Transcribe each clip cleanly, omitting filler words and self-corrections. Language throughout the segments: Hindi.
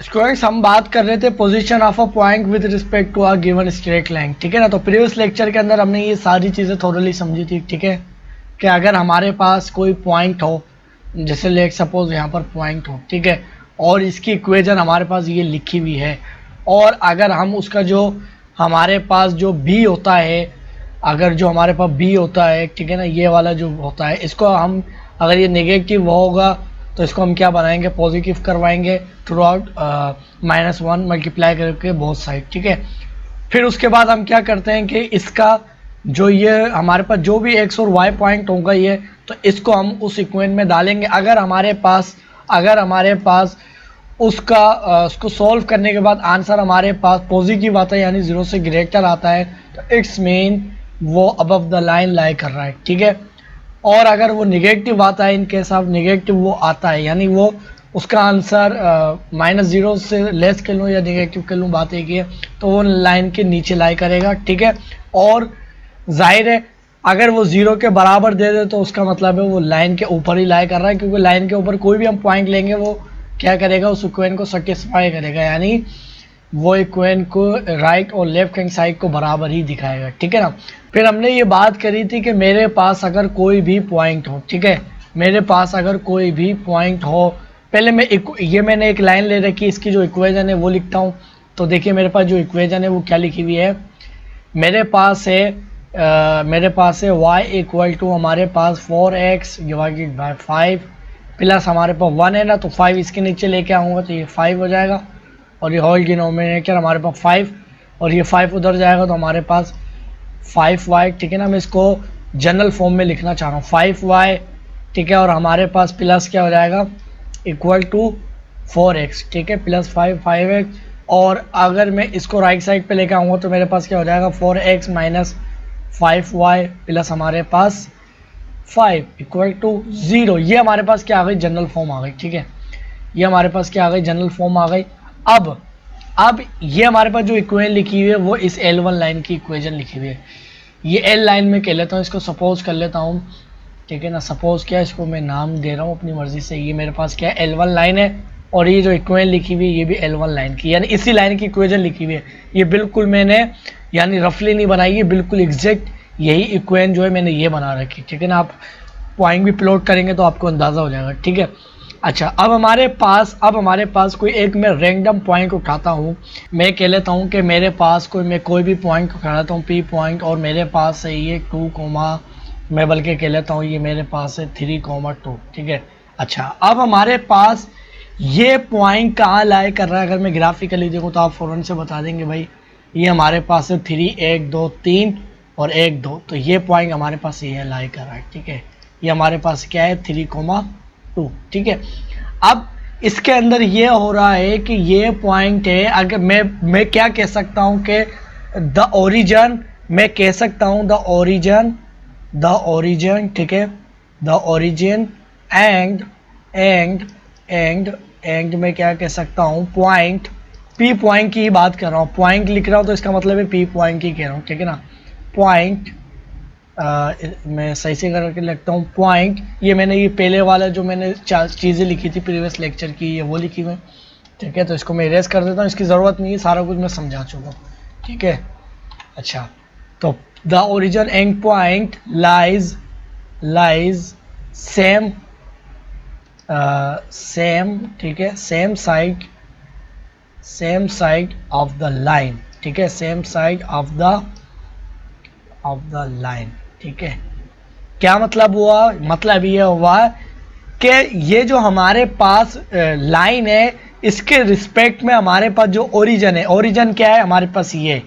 स्टूडेंट्स हम बात कर रहे थे position of a point with respect to a given straight line, ठीक है ना। तो प्रीवियस लेक्चर के अंदर हमने ये सारी चीज़ें थोड़ी समझी थी, ठीक है, कि अगर हमारे पास कोई पॉइंट हो, जैसे लेट सपोज यहाँ पर पॉइंट हो, ठीक है, और इसकी इक्वेशन हमारे पास ये लिखी हुई है, और अगर हम उसका जो हमारे पास जो बी होता है, अगर जो हमारे पास बी होता है, ठीक है ना, ये वाला जो होता है, इसको हम अगर ये नेगेटिव होगा तो इसको हम क्या बनाएंगे, पॉजिटिव करवाएंगे थ्रू आउट -1 मल्टीप्लाई करके बोथ साइड, ठीक है। फिर उसके बाद हम क्या करते हैं कि इसका जो ये हमारे पास जो भी एक्स और वाई पॉइंट होगा ये, तो इसको हम उस इक्वेशन में डालेंगे। अगर हमारे पास उसको सॉल्व करने के बाद आंसर हमारे पास पॉजिटिव आता है, यानी 0 से ग्रेटर आता है, तो इट्स मीन वो अबव द लाइन लाई कर रहा है, ठीक है। और अगर वो निगेटिव आता है, इन केस ऑफ निगेटिव वो आता है, यानी वो उसका आंसर -0 से लेस कर लूँ या निगेटिव कर लूँ, बात एक ही है, तो वो लाइन के नीचे लाई करेगा, ठीक है। और जाहिर है अगर वो 0 के बराबर दे दे तो उसका मतलब है वो लाइन के ऊपर ही लाई कर रहा है, क्योंकि लाइन के ऊपर कोई भी हम पॉइंट लेंगे वो क्या करेगा, उस इक्वेशन को सेटिस्फाई करेगा, यानी वो इक्वेशन को राइट और लेफ्ट हैंड साइड को बराबर ही दिखाएगा, ठीक है ना। फिर हमने ये बात करी थी कि मेरे पास अगर कोई भी पॉइंट हो, ठीक है, मेरे पास अगर कोई भी पॉइंट हो, पहले मैंने एक लाइन ले रखी, इसकी जो इक्वेशन है वो लिखता हूँ। तो देखिए मेरे पास जो इक्वेशन है वो क्या लिखी हुई है, मेरे पास है y इक्वल टू हमारे पास 4x डिवाइडेड बाई 5 प्लस हमारे पास 1 है ना, तो 5 इसके नीचे लेके आऊँगा तो ये 5 हो जाएगा, और ये होल डिनोमिनेटर हमारे पास 5, और ये 5 उधर जाएगा तो हमारे पास 5y, ठीक है ना। मैं इसको जनरल फॉर्म में लिखना चाह रहा हूँ 5y, ठीक है, और हमारे पास प्लस क्या हो जाएगा, इक्वल टू 4x, ठीक है, प्लस 5x, और अगर मैं इसको राइट साइड पे लेकर आऊँगा तो मेरे पास क्या हो जाएगा, 4x माइनस 5y प्लस हमारे पास 5 इक्वल टू 0। ये हमारे पास क्या आ गई, जनरल फॉर्म आ गई, ठीक है, ये हमारे पास क्या आ गई, जनरल फॉर्म आ गई। अब ये हमारे पास जो इक्वेशन लिखी हुई है वो इस L1 लाइन की इक्वेशन लिखी हुई है। ये L लाइन में कह लेता हूँ, इसको सपोज कर लेता हूँ, ठीक है ना। सपोज क्या, इसको मैं नाम दे रहा हूँ अपनी मर्जी से। ये मेरे पास क्या है, L1 लाइन है, और ये जो इक्वेशन लिखी हुई है ये भी L1 लाइन की, यानी इसी लाइन की इक्वेशन लिखी हुई है। ये बिल्कुल मैंने यानी रफली नहीं बनाई है, बिल्कुल एग्जैक्ट यही इक्वेशन जो है मैंने ये बना रखी, ठीक है ना। आप पॉइंट भी प्लॉट करेंगे तो आपको अंदाज़ा हो जाएगा, ठीक है। अच्छा, अब हमारे पास कोई एक मैं रैंडम पॉइंट उठाता हूँ। मैं कह लेता हूँ कि मेरे पास मैं कोई भी पॉइंट उठा लेता हूँ, P पॉइंट, और मेरे पास है ये 2, मैं बल्कि कह लेता हूँ ये मेरे पास है 3,2, ठीक है। अच्छा, अब हमारे पास ये पॉइंट कहाँ लाई कर रहा है, अगर मैं ग्राफिकली देखूँ तो आप फ़ौरन से बता देंगे भाई ये हमारे पास है 3, 1, 2, 3 और 1, 2, तो ये पॉइंट हमारे पास ये लाई कर रहा है, ठीक है। ये हमारे पास क्या है, 3,2, ठीक है। अब इसके अंदर ये हो रहा है कि ये पॉइंट है, अगर मैं क्या कह सकता हूँ कि द ओरिजिन, मैं कह सकता हूँ द ओरिजिन, ठीक है, द ओरिजिन एंड मैं क्या कह सकता हूँ, पॉइंट P पॉइंट की ही बात कर रहा हूँ, पॉइंट लिख रहा हूँ तो इसका मतलब है P पॉइंट की कह रहा हूँ, ठीक है ना। पॉइंट मैं सही से करके लिखता हूँ पॉइंट, ये मैंने ये पहले वाला जो मैंने चीज़ें लिखी थी प्रीवियस लेक्चर की, ये वो लिखी हुई, ठीक है। तो इसको मैं इरेज कर देता हूँ, इसकी ज़रूरत नहीं है, सारा कुछ मैं समझा चुका हूँ, ठीक है। अच्छा, तो the origin and point lies same, ठीक है, same side of the line, ठीक है, same side of the line, ठीक है। क्या मतलब हुआ, मतलब ये हुआ कि ये जो हमारे पास लाइन है इसके रिस्पेक्ट में हमारे पास जो ओरिजिन है, ओरिजिन क्या है हमारे पास, ये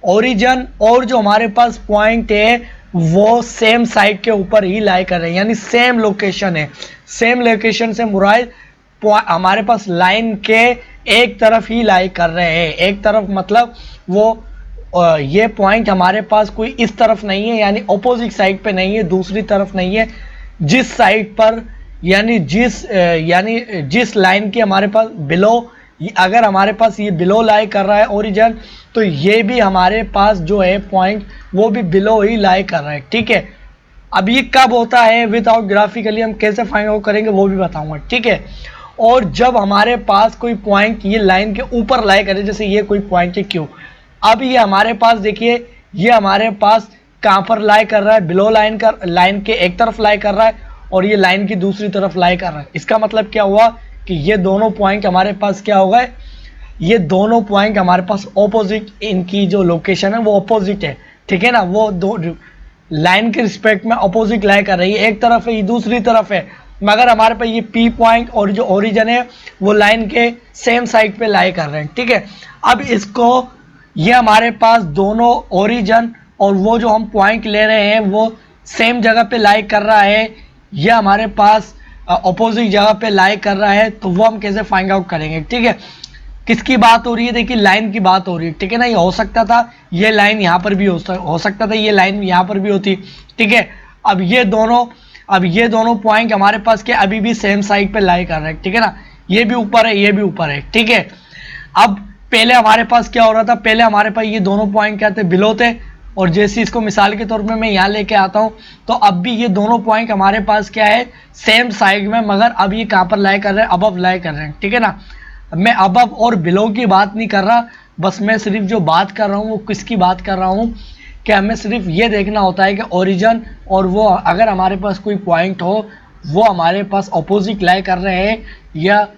ओरिजिन और जो हमारे पास पॉइंट है वो सेम साइड के ऊपर ही लाई कर रहे हैं, यानी सेम लोकेशन है। सेम लोकेशन से मुराद हमारे पास लाइन के एक तरफ ही लाई कर रहे हैं, एक तरफ मतलब वो ये पॉइंट हमारे पास कोई इस तरफ नहीं है, यानी ऑपोजिट साइड पे नहीं है, दूसरी तरफ नहीं है, जिस साइड पर यानी जिस लाइन के हमारे पास बिलो, अगर हमारे पास ये बिलो लाई कर रहा है ओरिजिन, तो ये भी हमारे पास जो है पॉइंट वो भी बिलो ही लाई कर रहा है, ठीक है। अब ये कब होता है विदाउट ग्राफिकली हम कैसे फाइंड आउट करेंगे वो भी बताऊंगा, ठीक है। और जब हमारे पास कोई पॉइंट ये लाइन के ऊपर लाई करे, जैसे ये कोई पॉइंट है क्यू, अब ये हमारे पास देखिए ये हमारे पास कहां पर लाई कर रहा है, बिलो लाइन के एक तरफ लाई कर रहा है और ये लाइन की दूसरी तरफ लाई कर रहा है। इसका मतलब क्या हुआ कि ये दोनों पॉइंट हमारे पास क्या हो गए, ये दोनों पॉइंट हमारे पास ऑपोजिट, इनकी जो लोकेशन है वो ऑपोजिट है, ठीक है ना, वो दो लाइन के रिस्पेक्ट में ऑपोजिट लाई कर रही है, एक तरफ है ये दूसरी तरफ है, मगर हमारे पास ये पी पॉइंट और जो ओरिजिन है वो लाइन के सेम साइड पे लाई कर रहे हैं, ठीक है। अब इसको ये हमारे पास दोनों ओरिजिन और वो जो हम पॉइंट ले रहे हैं वो सेम जगह पे लाई कर रहा है, ये हमारे पास अपोजिट जगह पे लाई कर रहा है, तो वो हम कैसे फाइंड आउट करेंगे, ठीक है। किसकी बात हो रही है, देखिए लाइन की बात हो रही है, ठीक है ना। ये हो सकता था ये लाइन यहाँ पर भी हो सकता था ये लाइन यहाँ पर भी होती, ठीक है। अब ये दोनों पॉइंट हमारे पास के अभी भी सेम साइड पे लाई कर रहे हैं, ठीक है ना, ये भी ऊपर है ये भी ऊपर है, ठीक है। अब पहले हमारे पास क्या हो रहा था, पहले हमारे पास ये दोनों पॉइंट क्या थे, बिलो थे, और जैसे इसको मिसाल के तौर पे मैं यहाँ लेके आता हूँ तो अब भी ये दोनों पॉइंट हमारे पास क्या है, सेम साइड में, मगर अब ये कहाँ पर लाई कर रहे हैं, अबव लाई कर रहे हैं, ठीक है ना। मैं अबव और बिलो की बात नहीं कर रहा, बस मैं सिर्फ जो बात कर रहा हूँ वो किसकी बात कर रहा हूँ कि हमें सिर्फ ये देखना होता है कि ओरिजिन और वो अगर हमारे पास कोई पॉइंट हो वो हमारे पास अपोजिट लाई कर रहे हैं या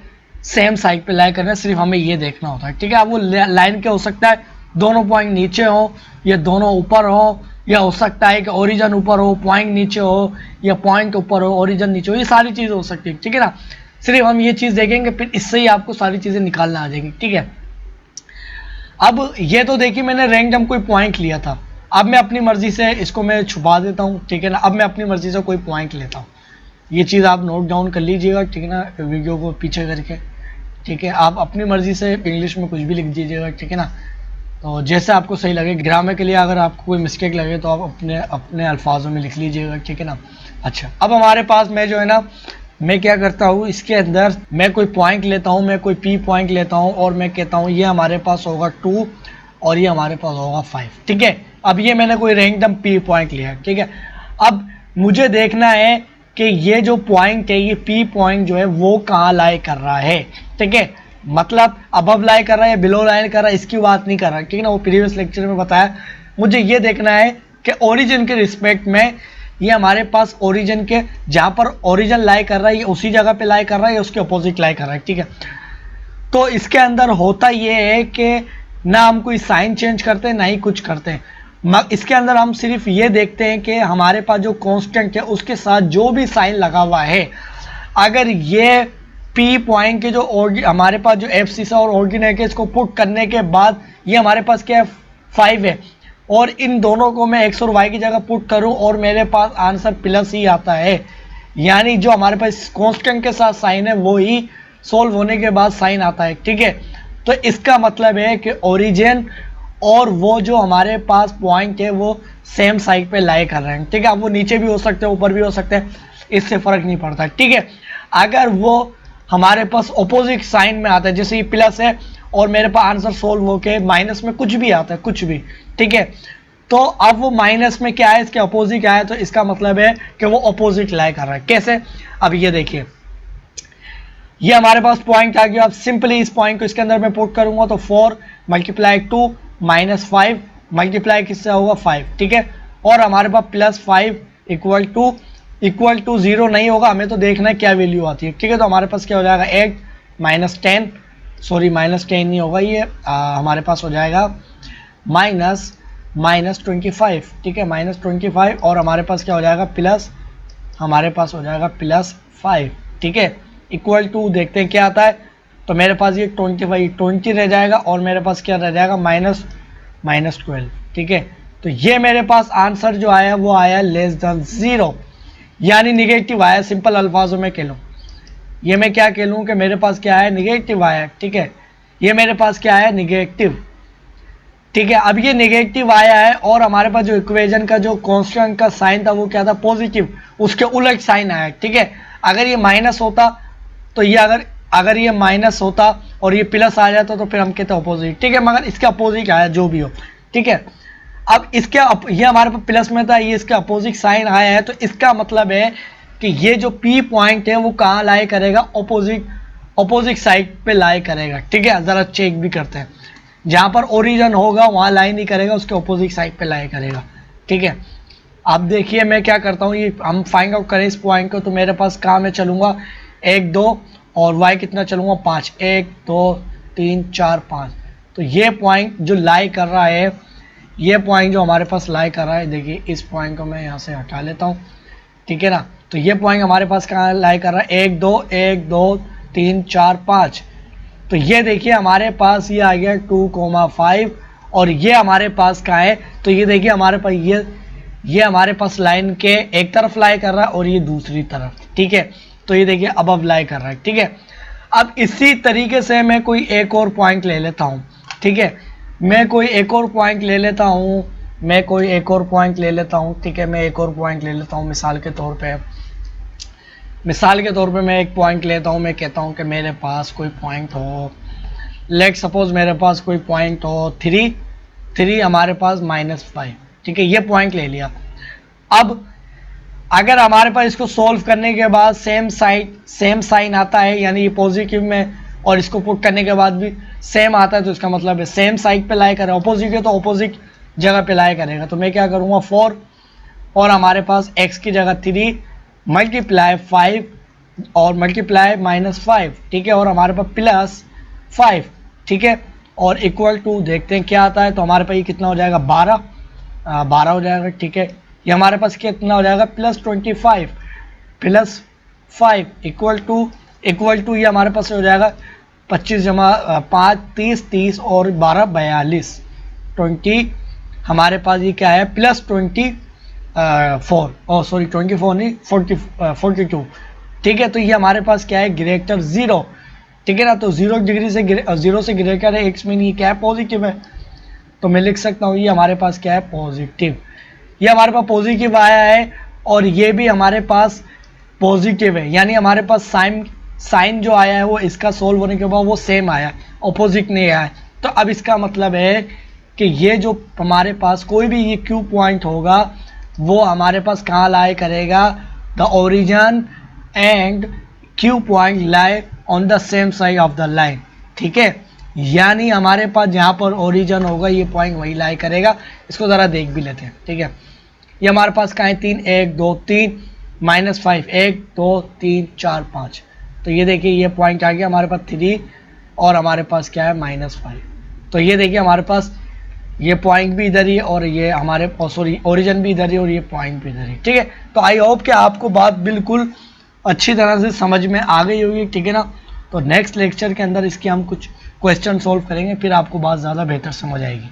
सेम साइड पे लाई कर रहे हैं, सिर्फ हमें ये देखना होता है, ठीक है। अब वो लाइन क्या हो सकता है, दोनों पॉइंट नीचे हो या दोनों ऊपर हो, या हो सकता है कि ओरिजिन ऊपर हो पॉइंट नीचे हो या पॉइंट ऊपर हो ओरिजिन नीचे हो, ये सारी चीज़ हो सकती है, ठीक है ना। सिर्फ हम ये चीज़ देखेंगे फिर इससे ही आपको सारी चीज़ें निकालना आ जाएंगी, ठीक है। अब ये तो देखिए मैंने रैंडम कोई पॉइंट लिया था, अब मैं अपनी मर्जी से इसको मैं छुपा देता हूँ, ठीक है ना। अब मैं अपनी मर्जी से कोई पॉइंट लेता हूँ, ये चीज़ आप नोट डाउन कर लीजिएगा, ठीक है ना, वीडियो को पीछे करके, ठीक है। आप अपनी मर्जी से इंग्लिश में कुछ भी लिख दीजिएगा, ठीक है ना, तो जैसे आपको सही लगे। ग्रामर के लिए अगर आपको कोई मिस्टेक लगे तो आप अपने अल्फाजों में लिख लीजिएगा, ठीक है ना। अच्छा, अब हमारे पास मैं जो है ना, मैं क्या करता हूँ, इसके अंदर मैं कोई पॉइंट लेता हूँ, मैं कोई पी पॉइंट लेता हूँ और मैं कहता हूँ ये हमारे पास होगा 2 और ये हमारे पास होगा 5, ठीक है। अब ये मैंने कोई रैंडम पी पॉइंट लिया, ठीक है। अब मुझे देखना है कि ये जो पॉइंट है, ये पी पॉइंट जो है वो कहाँ लाई कर रहा है, ठीक है। मतलब अबव लाई कर रहा है या बिलो लाई कर रहा है इसकी बात नहीं कर रहा, ठीक है ना, वो प्रीवियस लेक्चर में बताया। मुझे ये देखना है कि ओरिजिन के रिस्पेक्ट में ये हमारे पास ओरिजिन के जहाँ पर ओरिजिन लाई कर रहा है ये उसी जगह पे लाई कर रहा है या उसके अपोजिट लाई कर रहा है, ठीक है। तो इसके अंदर होता ये है कि ना हम कोई साइन चेंज करते हैं ना ही कुछ करते हैं, इसके अंदर हम सिर्फ ये देखते हैं कि हमारे पास जो कांस्टेंट है उसके साथ जो भी साइन लगा हुआ है, अगर ये पी पॉइंट के जो हमारे पास जो एब्सिस और ऑर्डिनेट है इसको पुट करने के बाद ये हमारे पास क्या है 5 है, और इन दोनों को मैं एक्स और वाई की जगह पुट करूं और मेरे पास आंसर प्लस ही आता है, यानी जो हमारे पास कांस्टेंट के साथ साइन है वो ही सोल्व होने के बाद साइन आता है, ठीक है। तो इसका मतलब है कि ओरिजिन और वो जो हमारे पास पॉइंट है वो सेम साइड पे लाई कर रहे हैं, ठीक है। अब वो नीचे भी हो सकते हैं ऊपर भी हो सकते हैं, इससे फर्क नहीं पड़ता, ठीक है। अगर वो हमारे पास ऑपोजिट साइन में आता है, जैसे ये प्लस है और मेरे पास आंसर सोल्व होके माइनस में कुछ भी आता है, कुछ भी, ठीक है, तो अब वो माइनस में क्या है, इसके अपोजिट आया, तो इसका मतलब है कि वो अपोजिट लाई कर रहा है। कैसे, अब ये देखिए ये हमारे पास पॉइंट आ गया। अब सिंपली इस पॉइंट को इसके अंदर मैं पुट करूंगा तो 4 × 2 - 5 मल्टीप्लाई किससे होगा 5, ठीक है। और हमारे पास +5 = 0 नहीं होगा, हमें तो देखना है क्या वैल्यू आती है, ठीक है। तो हमारे पास क्या हो जाएगा 8 - 10, सॉरी -10 नहीं होगा ये, हमारे पास हो जाएगा -25, ठीक है, -25, और हमारे पास क्या हो जाएगा प्लस, हमारे पास हो जाएगा +5, ठीक है, इक्वल टू देखते हैं क्या आता है। तो मेरे पास ये 20 रह जाएगा और मेरे पास क्या रह जाएगा -12, ठीक है। तो ये मेरे पास आंसर जो आया वो आया <0, यानी निगेटिव आया। सिंपल अल्फाजों में कह लूँ, ये मैं क्या कह लूँ कि मेरे पास क्या है, निगेटिव आया, ठीक है। ये मेरे पास क्या है, निगेटिव, ठीक है। अब ये नेगेटिव आया है और हमारे पास जो इक्वेशन का जो कांस्टेंट का साइन था वो क्या था, पॉजिटिव, उसके उलट साइन आया, ठीक है। अगर ये माइनस होता तो ये अगर ये माइनस होता और ये प्लस आ जाता तो फिर हम कहते अपोजिट, ठीक है, मगर इसके अपोजिट आया जो भी हो, ठीक है। अब इसके ये हमारे पास प्लस में था, ये इसके अपोजिट साइन आया है, तो इसका मतलब है कि ये जो पी पॉइंट है वो कहाँ लाई करेगा, ऑपोजिट साइड पे लाई करेगा, ठीक है। जरा चेक भी करते हैं, जहां पर ओरिजिन होगा वहां लाई नहीं करेगा, उसके ऑपोजिट साइड पे लाई करेगा, ठीक है। अब देखिए मैं क्या करता हूँ, ये हम फाइंड आउट करें इस पॉइंट को, तो मेरे पास कहाँ मैं चलूंगा 1 2 और y कितना चलूंगा 5, 1 2 3 4 5। तो ये पॉइंट जो लाई कर रहा है, ये पॉइंट जो हमारे पास लाई कर रहा है, देखिए इस पॉइंट को मैं यहाँ से हटा लेता हूँ, ठीक है ना। तो ये पॉइंट हमारे पास कहाँ लाई कर रहा है, 1 2 1 2 3 4 5। तो ये देखिए हमारे पास ये आ गया 2,5 और ये हमारे पास कहाँ है, तो ये देखिए हमारे पास ये हमारे पास लाइन के एक तरफ लाई कर रहा है और ये दूसरी तरफ, ठीक है। तो ये देखिए अब लाई कर रहा है, ठीक है। अब इसी तरीके से मैं कोई एक और पॉइंट ले लेता हूँ, ठीक है। मैं कोई एक और पॉइंट ले लेता हूँ, ठीक है। मैं एक और पॉइंट ले लेता हूँ, मिसाल के तौर पे मैं एक पॉइंट लेता हूँ। मैं कहता हूँ कि मेरे पास कोई पॉइंट हो, लेट सपोज मेरे पास कोई पॉइंट हो 3 हमारे पास -5, ठीक है। ये पॉइंट ले लिया। अब अगर हमारे पास इसको सॉल्व करने के बाद सेम साइन आता है, यानी ये पॉजिटिव में, और इसको पुट करने के बाद भी सेम आता है, तो इसका मतलब है सेम साइड पे लाई करे। ऑपोजिट है तो ऑपोजिट जगह पे लाई करेगा। तो मैं क्या करूँगा 4 और हमारे पास x की जगह 3 मल्टीप्लाई 5 और मल्टीप्लाई -5, ठीक है, और हमारे पास +5, ठीक है, और इक्वल टू देखते हैं क्या आता है। तो हमारे पास ये कितना हो जाएगा 12 हो जाएगा, ठीक है। ये हमारे पास कितना हो जाएगा +25 +5 इक्वल टू ये हमारे पास हो जाएगा 25 जमा 5 30 और 12 42 20। हमारे पास ये क्या है +24 24 नहीं 42, ठीक है। तो ये हमारे पास क्या है ग्रेटर 0, ठीक है ना। तो 0 से ग्रेटर है x में, ये क्या है पॉजिटिव है। तो मैं लिख सकता हूँ ये हमारे पास क्या है पॉजिटिव, ये हमारे पास पॉजिटिव आया है और ये भी हमारे पास पॉजिटिव है, यानी हमारे पास साइन जो आया है वो इसका सोल्व होने के बाद वो सेम आया, ऑपोजिट नहीं आया। तो अब इसका मतलब है कि ये जो हमारे पास कोई भी ये क्यू पॉइंट होगा वो हमारे पास कहाँ लाई करेगा, the origin and Q point lie on the same side of the line, ठीक है। यानी हमारे पास जहाँ पर ओरिजिन होगा ये पॉइंट वही लाई करेगा। इसको ज़रा देख भी लेते हैं, ठीक है। ये हमारे पास कहाँ है 3 1 2 3 -5 1 2 3 4 5। तो ये देखिए ये पॉइंट आ गया हमारे पास 3 और हमारे पास क्या है -5। तो ये देखिए हमारे पास ये पॉइंट भी इधर ही है और ये हमारे ओरिजिन भी इधर ही और ये पॉइंट भी इधर ही, ठीक है। तो आई होप कि आपको बात बिल्कुल अच्छी तरह से समझ में आ गई होगी, ठीक है ना। तो नेक्स्ट लेक्चर के अंदर इसकी हम कुछ क्वेश्चन सॉल्व करेंगे, फिर आपको बात ज़्यादा बेहतर समझ आएगी।